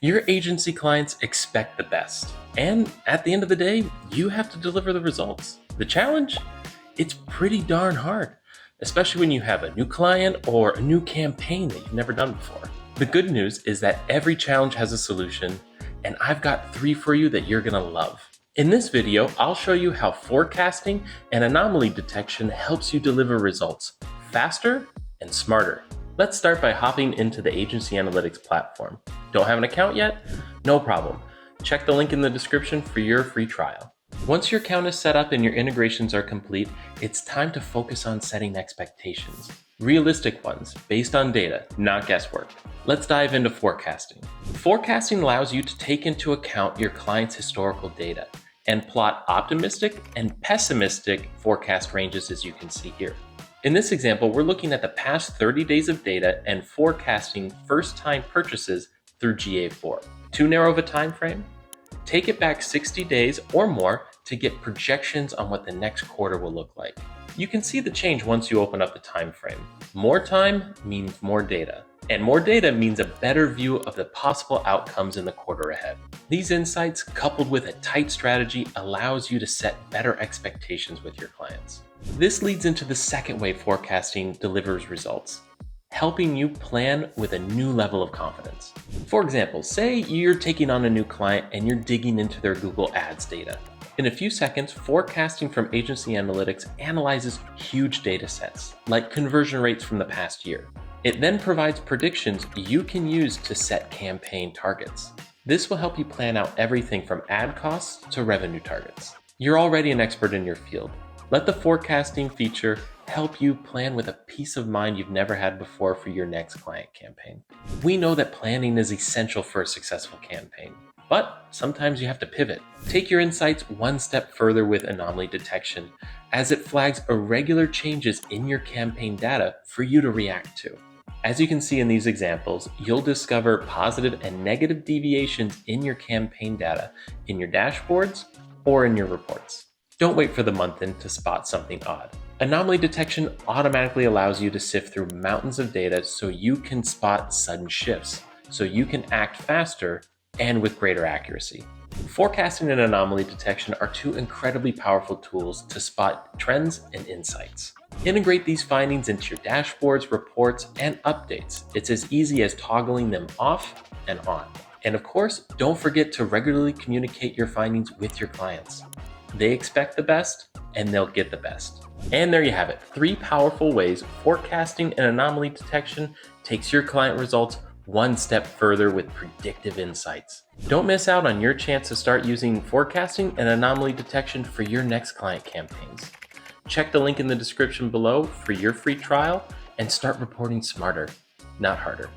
Your agency clients expect the best, and at the end of the day, you have to deliver the results. The challenge? It's pretty darn hard, especially when you have a new client or a new campaign that you've never done before. The good news is that every challenge has a solution, and I've got 3 for you that you're gonna love. In this video, I'll show you how forecasting and anomaly detection helps you deliver results faster and smarter. Let's start by hopping into the AgencyAnalytics platform. Don't have an account yet? No problem. Check the link in the description for your free trial. Once your account is set up and your integrations are complete, it's time to focus on setting expectations. Realistic ones, based on data, not guesswork. Let's dive into forecasting. Forecasting allows you to take into account your client's historical data and plot optimistic and pessimistic forecast ranges, as you can see here. In this example, we're looking at the past 30 days of data and forecasting first-time purchases through GA4. Too narrow of a time frame? Take it back 60 days or more to get projections on what the next quarter will look like. You can see the change once you open up the time frame. More time means more data, and more data means a better view of the possible outcomes in the quarter ahead. These insights, coupled with a tight strategy, allows you to set better expectations with your clients. This leads into the second way forecasting delivers results, helping you plan with a new level of confidence. For example, say you're taking on a new client and you're digging into their Google Ads data. In a few seconds, forecasting from AgencyAnalytics analyzes huge data sets, like conversion rates from the past year. It then provides predictions you can use to set campaign targets. This will help you plan out everything from ad costs to revenue targets. You're already an expert in your field. Let the forecasting feature help you plan with a peace of mind you've never had before for your next client campaign. We know that planning is essential for a successful campaign, but sometimes you have to pivot. Take your insights one step further with anomaly detection, as it flags irregular changes in your campaign data for you to react to. As you can see in these examples, you'll discover positive and negative deviations in your campaign data in your dashboards or in your reports. Don't wait for the month end to spot something odd. Anomaly detection automatically allows you to sift through mountains of data so you can spot sudden shifts, so you can act faster and with greater accuracy. Forecasting and anomaly detection are 2 incredibly powerful tools to spot trends and insights. Integrate these findings into your dashboards, reports, and updates. It's as easy as toggling them off and on. And of course, don't forget to regularly communicate your findings with your clients. They expect the best, and they'll get the best. And there you have it, 3 powerful ways forecasting and anomaly detection takes your client results one step further with predictive insights. Don't miss out on your chance to start using forecasting and anomaly detection for your next client campaigns. Check the link in the description below for your free trial and start reporting smarter, not harder.